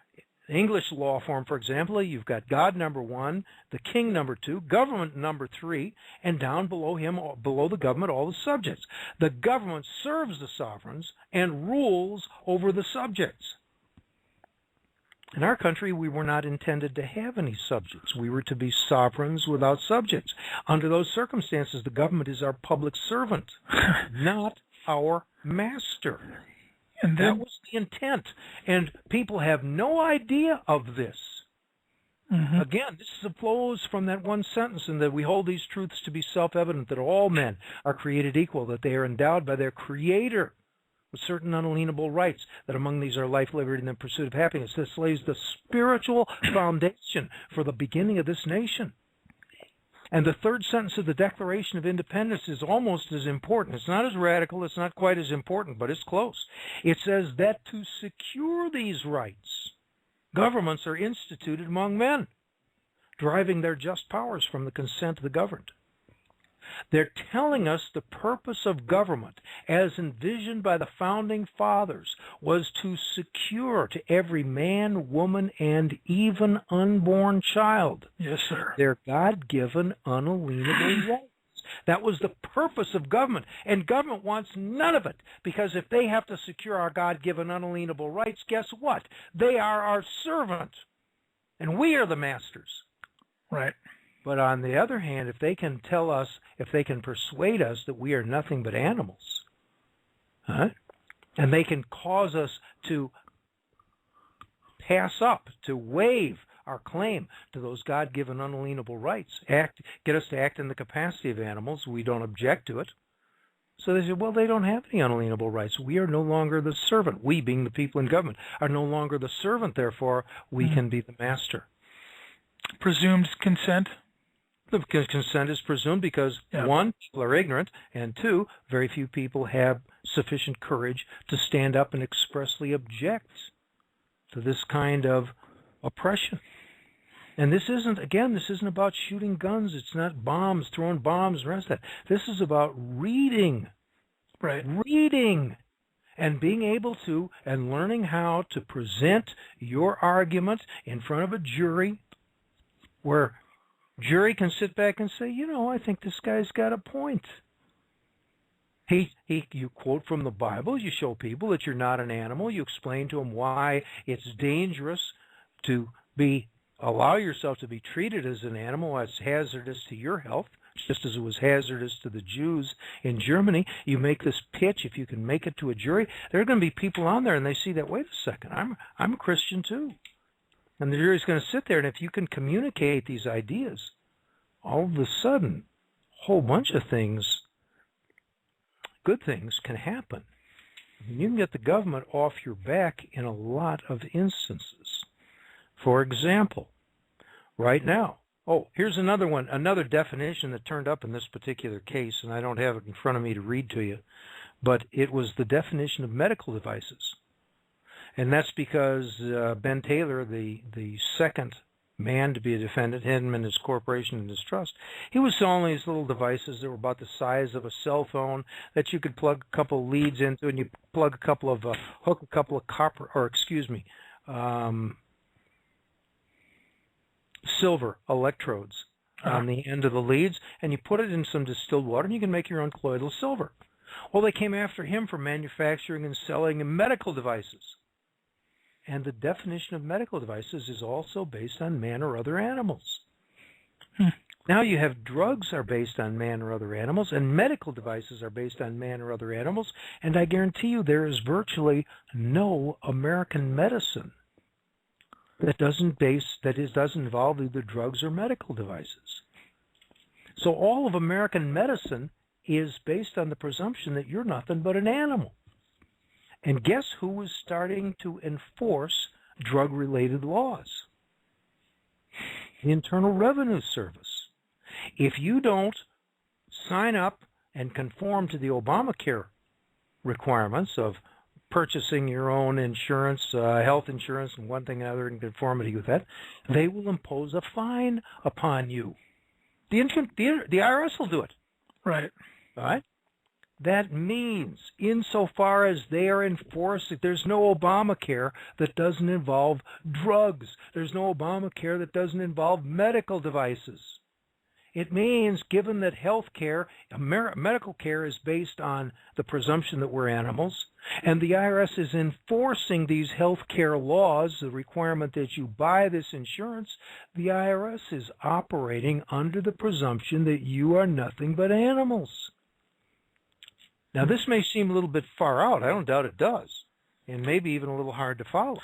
English law form, for example, you've got God number 1, the king number 2, government number 3, and down below him, below the government, all the subjects. The government serves the sovereigns and rules over the subjects. In our country, we were not intended to have any subjects. We were to be sovereigns without subjects. Under those circumstances, the government is our public servant, not our master. And that was the intent. And people have no idea of this. Mm-hmm. Again, this flows from that one sentence, in that we hold these truths to be self-evident, that all men are created equal, that they are endowed by their Creator with certain unalienable rights, that among these are life, liberty, and the pursuit of happiness. This lays the spiritual foundation for the beginning of this nation. And the third sentence of the Declaration of Independence is almost as important. It's not as radical, it's not quite as important, but it's close. It says that to secure these rights, governments are instituted among men, deriving their just powers from the consent of the governed. They're telling us the purpose of government, as envisioned by the Founding Fathers, was to secure to every man, woman, and even unborn child, yes, sir, their God-given unalienable rights. That was the purpose of government, and government wants none of it, because if they have to secure our God-given unalienable rights, guess what? They are our servant, and we are the masters. Right. But on the other hand, if they can tell us, if they can persuade us that we are nothing but animals, and they can cause us to pass up, to waive our claim to those God-given unalienable rights, get us to act in the capacity of animals, we don't object to it. So they said, well, they don't have any unalienable rights. We are no longer the servant. We, being the people in government, are no longer the servant. Therefore, we can be the master. Presumed consent? The consent is presumed because, one, people are ignorant, and two, very few people have sufficient courage to stand up and expressly object to this kind of oppression. And this isn't about shooting guns. It's not bombs, throwing bombs, and the rest of that. This is about reading. Right. Reading. And being able to, and learning how to present your argument in front of a jury, where jury can sit back and say, I think this guy's got a point. You quote from the Bible, you show people that you're not an animal, you explain to them why it's dangerous to allow yourself to be treated as an animal, as hazardous to your health, just as it was hazardous to the Jews in Germany. You make this pitch, if you can make it to a jury, there are going to be people on there and they see that, wait a second, I'm a Christian too. And the jury's going to sit there, and if you can communicate these ideas, all of a sudden, a whole bunch of things, good things, can happen. You can get the government off your back in a lot of instances. For example, right now, here's another one, another definition that turned up in this particular case, and I don't have it in front of me to read to you, but it was the definition of medical devices. And that's because Ben Taylor, the second man to be a defendant, him and his corporation and his trust, he was selling these little devices that were about the size of a cell phone that you could plug a couple of leads into, and you plug a couple of hook a couple of silver electrodes on the end of the leads, and you put it in some distilled water, and you can make your own colloidal silver. Well, they came after him for manufacturing and selling medical devices. And the definition of medical devices is also based on man or other animals. Now you have drugs are based on man or other animals, and medical devices are based on man or other animals, and I guarantee you there is virtually no American medicine that doesn't involve either drugs or medical devices. So all of American medicine is based on the presumption that you're nothing but an animal. And guess who was starting to enforce drug-related laws? The Internal Revenue Service. If you don't sign up and conform to the Obamacare requirements of purchasing your own insurance, health insurance, and one thing and another in conformity with that, they will impose a fine upon you. The IRS will do it. Right. All right? That means, insofar as they are enforcing, there's no Obamacare that doesn't involve drugs. There's no Obamacare that doesn't involve medical devices. It means, given that health care, medical care is based on the presumption that we're animals, and the IRS is enforcing these health care laws, the requirement that you buy this insurance, the IRS is operating under the presumption that you are nothing but animals. Now, this may seem a little bit far out. I don't doubt it does, and maybe even a little hard to follow.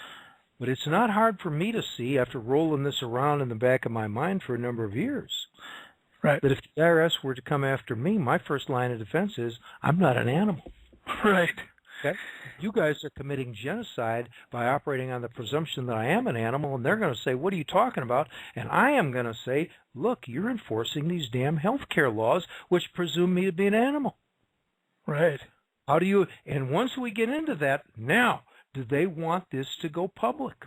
But it's not hard for me to see, after rolling this around in the back of my mind for a number of years, right, that if the IRS were to come after me, my first line of defense is, I'm not an animal. Right. Okay? You guys are committing genocide by operating on the presumption that I am an animal, and they're going to say, what are you talking about? And I am going to say, look, you're enforcing these damn health care laws, which presume me to be an animal. Right. How do you, and once we get into that, now, do they want this to go public?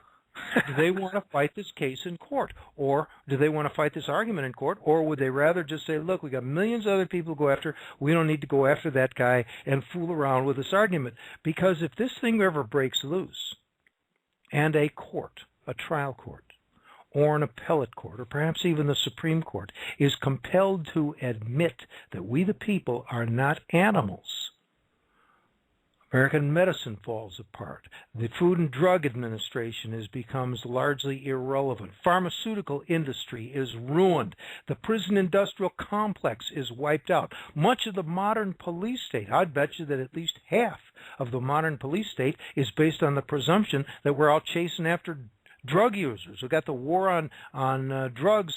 Do they want to fight this case in court? Or do they want to fight this argument in court? Or would they rather just say, look, we got millions of other people to go after. We don't need to go after that guy and fool around with this argument. Because if this thing ever breaks loose and a court, a trial court, or an appellate court, or perhaps even the Supreme Court, is compelled to admit that we the people are not animals, American medicine falls apart. The Food and Drug Administration becomes largely irrelevant. Pharmaceutical industry is ruined. The prison industrial complex is wiped out. Much of the modern police state, I'd bet you that at least half of the modern police state is based on the presumption that we're out chasing after drug users. We got the war on drugs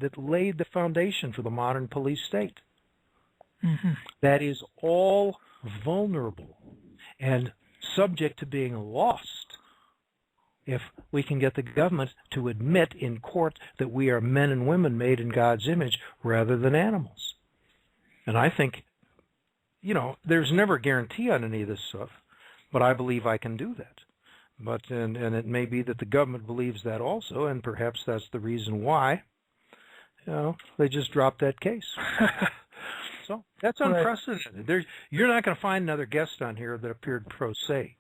that laid the foundation for the modern police state. Mm-hmm. That is all vulnerable and subject to being lost if we can get the government to admit in court that we are men and women made in God's image rather than animals. And I think, there's never a guarantee on any of this stuff, but I believe I can do that. But and it may be that the government believes that also, and perhaps that's the reason why they just dropped that case. So that's unprecedented. You're not going to find another guest on here that appeared pro se.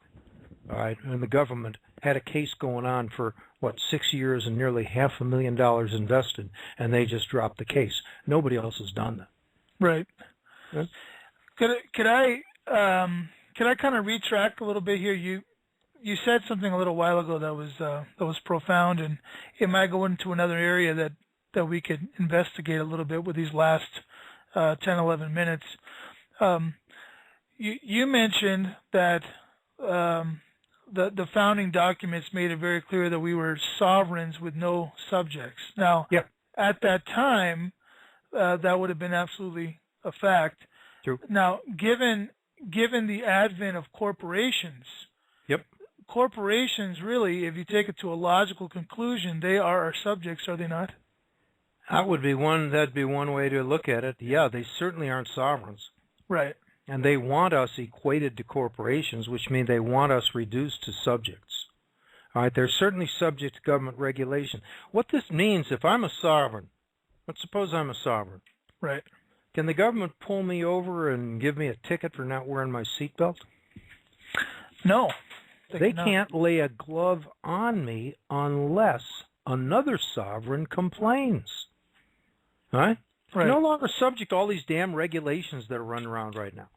All right, and the government had a case going on for 6 years and nearly $500,000 invested, and they just dropped the case. Nobody else has done that. Right. Yeah. Could I kind of retract a little bit here? You said something a little while ago that was profound, and it might go into another area that we could investigate a little bit with these last 10, 11 minutes. You mentioned that the founding documents made it very clear that we were sovereigns with no subjects. Now, yep. At that time, that would have been absolutely a fact. True. Now, given the advent of corporations, yep. Corporations really, if you take it to a logical conclusion, they are our subjects, are they not? That'd be one way to look at it. Yeah, they certainly aren't sovereigns. Right. And they want us equated to corporations, which means they want us reduced to subjects. All right, they're certainly subject to government regulation. What this means, if I'm a sovereign, let's suppose I'm a sovereign. Right. Can the government pull me over and give me a ticket for not wearing my seatbelt? No. They can't lay a glove on me unless another sovereign complains. All right? Right. No longer subject to all these damn regulations that are running around right now.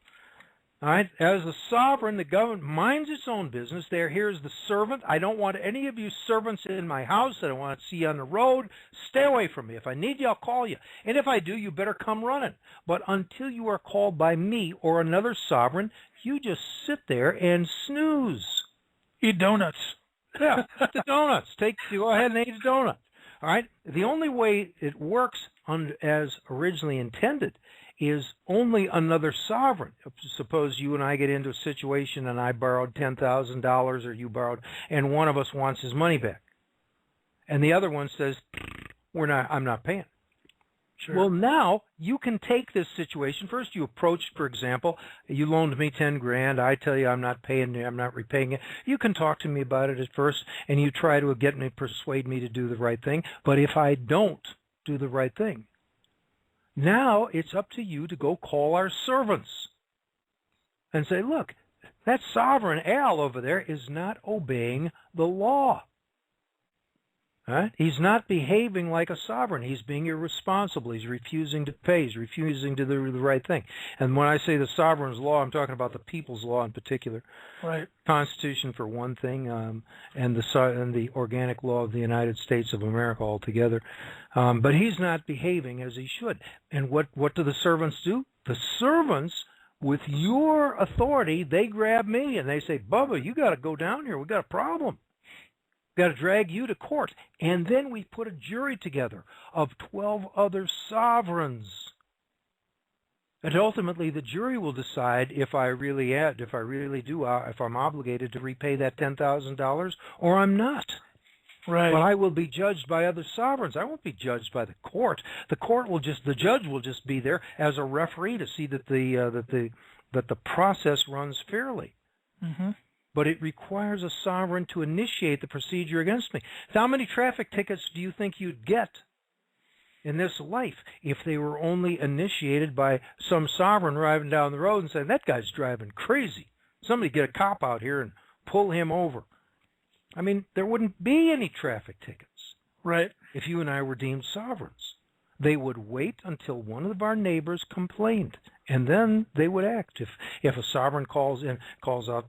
All right? As a sovereign, the government minds its own business. They're here as the servant. I don't want any of you servants in my house. I don't want to see you on the road. Stay away from me. If I need you, I'll call you. And if I do, you better come running. But until you are called by me or another sovereign, you just sit there and snooze. Eat donuts. Yeah, eat the donuts. Go ahead and eat a donut. All right? The only way it works as originally intended is only another sovereign. Suppose you and I get into a situation and I borrowed $10,000 or you borrowed, and one of us wants his money back. And the other one says, I'm not paying. Sure. Well, now you can take this situation. First, you approach, for example, you loaned me $10,000. I tell you I'm not paying you, I'm not repaying it. You can talk to me about it at first, and you try to persuade me to do the right thing. But if I don't do the right thing, now it's up to you to go call our servants and say, look, that sovereign Al over there is not obeying the law. Right? He's not behaving like a sovereign. He's being irresponsible. He's refusing to pay. He's refusing to do the right thing. And when I say the sovereign's law, I'm talking about the people's law in particular. Right. Constitution for one thing, and the organic law of the United States of America altogether. But he's not behaving as he should. And what do the servants do? The servants, with your authority, they grab me and they say, Bubba, you got to go down here. We got a problem. Got to drag you to court. And then we put a jury together of 12 other sovereigns. And ultimately the jury will decide if I'm obligated to repay that $10,000 or I'm not. Right. But I will be judged by other sovereigns. I won't be judged by the court. The judge will just be there as a referee to see that the process runs fairly. Mm-hmm. But it requires a sovereign to initiate the procedure against me. So how many traffic tickets do you think you'd get in this life if they were only initiated by some sovereign driving down the road and saying, that guy's driving crazy. Somebody get a cop out here and pull him over. I mean, there wouldn't be any traffic tickets. Right. If you and I were deemed sovereigns. They would wait until one of our neighbors complained, and then they would act. If a sovereign calls out,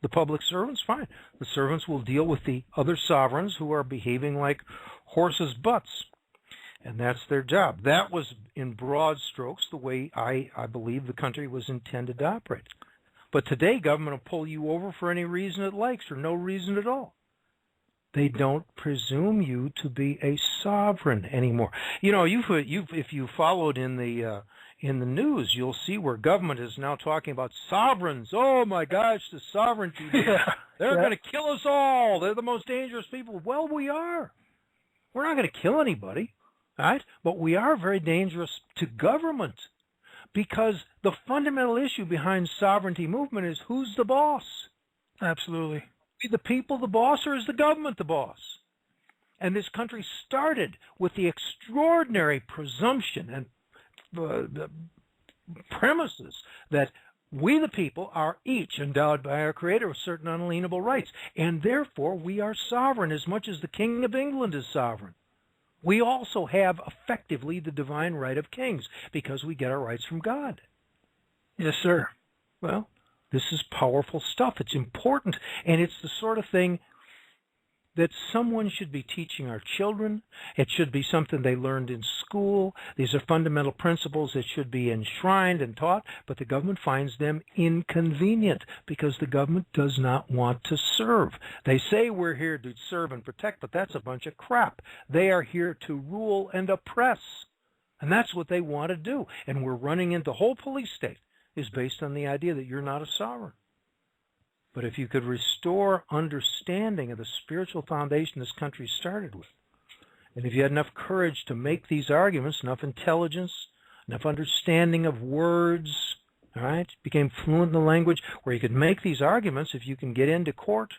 the public servants, fine. The servants will deal with the other sovereigns who are behaving like horses' butts, and that's their job. That was, in broad strokes, the way I believe the country was intended to operate. But today, government will pull you over for any reason it likes or no reason at all. They don't presume you to be a sovereign anymore. If you followed in the news, you'll see where government is now talking about sovereigns. Oh my gosh, the sovereignty! They're going to kill us all. They're the most dangerous people. Well, we are. We're not going to kill anybody, right? But we are very dangerous to government because the fundamental issue behind sovereignty movement is who's the boss. Absolutely. The people the boss, or is the government the boss? And this country started with the extraordinary presumption and the premises that we the people are each endowed by our Creator with certain unalienable rights, and therefore we are sovereign as much as the King of England is sovereign. We also have effectively the divine right of kings because we get our rights from God. Yes, sir. Well, this is powerful stuff. It's important, and it's the sort of thing that someone should be teaching our children. It should be something they learned in school. These are fundamental principles that should be enshrined and taught, but the government finds them inconvenient because the government does not want to serve. They say we're here to serve and protect, but that's a bunch of crap. They are here to rule and oppress, and that's what they want to do. And we're running into the whole police state is based on the idea that you're not a sovereign. But if you could restore understanding of the spiritual foundation this country started with, and if you had enough courage to make these arguments, enough intelligence, enough understanding of words, All right, became fluent in the language where you could make these arguments if you can get into court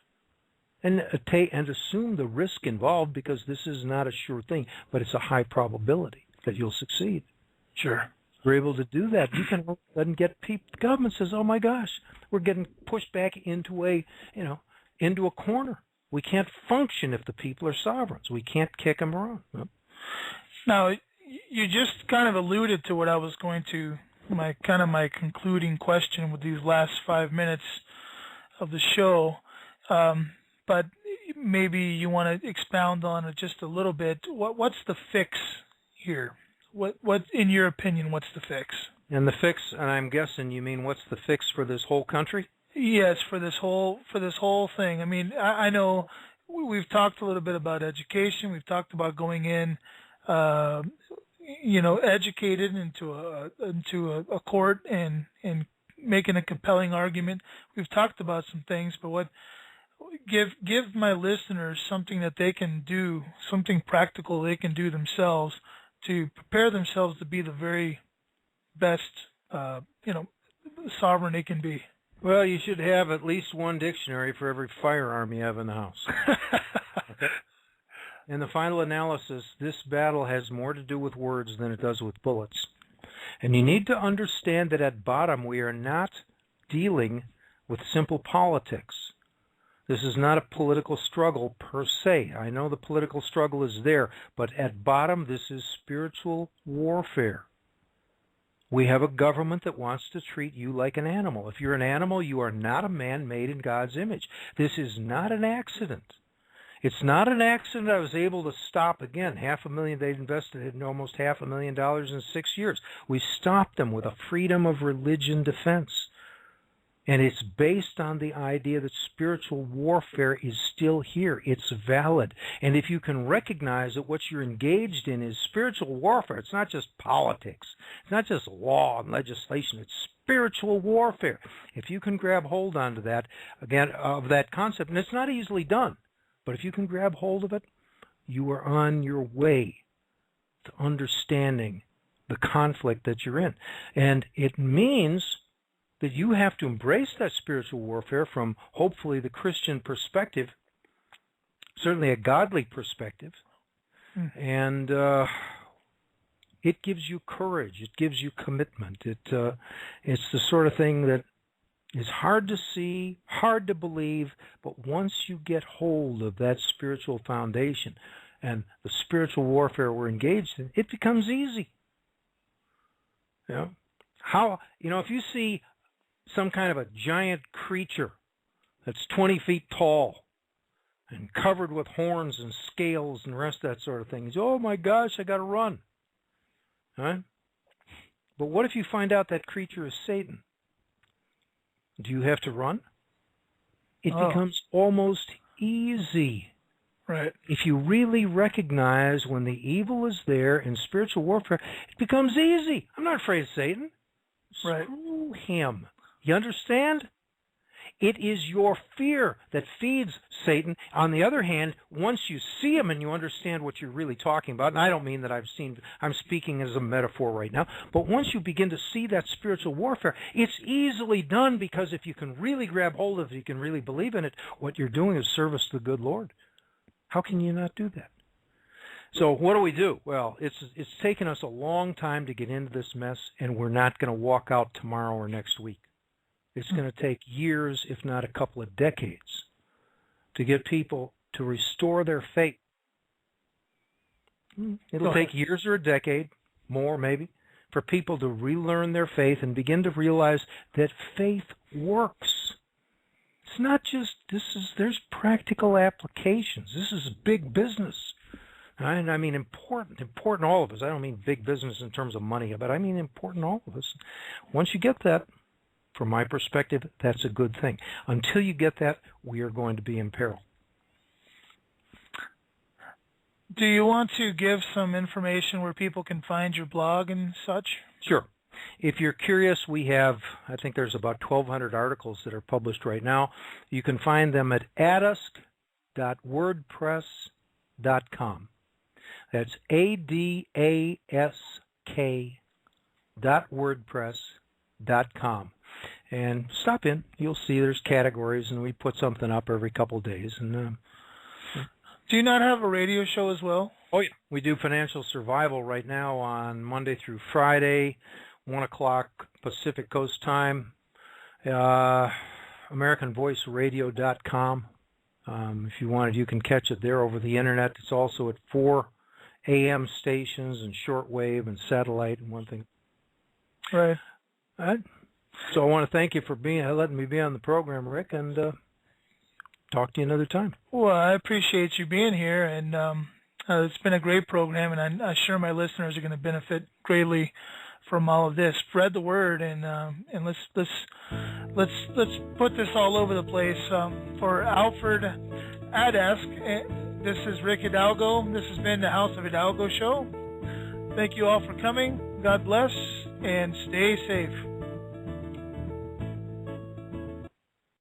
and assume the risk involved, because this is not a sure thing, but it's a high probability that you'll succeed. Sure. We're able to do that. You can then get people. The government says, "Oh my gosh, we're getting pushed back into a corner. We can't function if the people are sovereigns. We can't kick them around." Now, you just kind of alluded to what I was going to my concluding question with these last 5 minutes of the show. But maybe you want to expound on it just a little bit. What's the fix here? What in your opinion, what's the fix? And the fix, and I'm guessing you mean what's the fix for this whole country? Yes, for this whole thing. I mean, I know we've talked a little bit about education. We've talked about going in, educated into a court and making a compelling argument. We've talked about some things, but give my listeners something that they can do, something practical they can do themselves to prepare themselves to be the very best, sovereign they can be. Well, you should have at least one dictionary for every firearm you have in the house. Okay? In the final analysis, this battle has more to do with words than it does with bullets. And you need to understand that at bottom we are not dealing with simple politics. This is not a political struggle per se. I know the political struggle is there, but at bottom this is spiritual warfare. We have a government that wants to treat you like an animal. If you're an animal, you are not a man made in God's image. This is not an accident. It's not an accident I was able to stop, again, $500,000. They'd invested in almost $500,000 in 6 years. We stopped them with a freedom of religion defense. And it's based on the idea that spiritual warfare is still here. It's valid. And if you can recognize that what you're engaged in is spiritual warfare, it's not just politics. It's not just law and legislation. It's spiritual warfare. If you can grab hold onto that, again, of that concept, and it's not easily done, but if you can grab hold of it, you are on your way to understanding the conflict that you're in. And it means that you have to embrace that spiritual warfare from hopefully the Christian perspective, certainly a godly perspective, and it gives you courage, it gives you commitment. It's the sort of thing that is hard to see, hard to believe, but once you get hold of that spiritual foundation and the spiritual warfare we're engaged in, it becomes easy. If you see some kind of a giant creature that's 20 feet tall and covered with horns and scales and the rest of that sort of thing, you say, "Oh my gosh, I got to run." Right? But what if you find out that creature is Satan? Do you have to run? It becomes almost easy. Right. If you really recognize when the evil is there in spiritual warfare, it becomes easy. I'm not afraid of Satan. Right. Screw him. You understand? It is your fear that feeds Satan. On the other hand, once you see him and you understand what you're really talking about, and I don't mean that I'm speaking as a metaphor right now, but once you begin to see that spiritual warfare, it's easily done, because if you can really grab hold of it, you can really believe in it, what you're doing is service to the good Lord. How can you not do that? So what do? Well, it's taken us a long time to get into this mess, and we're not going to walk out tomorrow or next week. It's going to take years, if not a couple of decades, to get people to restore their faith. It'll take years or a decade, more maybe, for people to relearn their faith and begin to realize that faith works. It's not just, there's practical applications. This is big business. And I mean important all of us. I don't mean big business in terms of money, but I mean important all of us. Once you get that, from my perspective, that's a good thing. Until you get that, we are going to be in peril. Do you want to give some information where people can find your blog and such? Sure. If you're curious, we have, I think there's about 1,200 articles that are published right now. You can find them at adask.wordpress.com. That's ADASK.wordpress.com. radio.com. And stop in. You'll see there's categories, and we put something up every couple of days. And do you not have a radio show as well? Oh, yeah. We do Financial Survival right now on Monday through Friday, 1 o'clock Pacific Coast time. AmericanVoiceRadio.com. If you wanted, you can catch it there over the Internet. It's also at 4 AM stations and shortwave and satellite and one thing. Right. All right. So I want to thank you for letting me be on the program, Rick, and talk to you another time. Well, I appreciate you being here, and it's been a great program, and I'm sure my listeners are going to benefit greatly from all of this. Spread the word, and let's put this all over the place. For Alfred Adask, this is Rick Hidalgo. This has been the House of Hidalgo show. Thank you all for coming. God bless, and stay safe.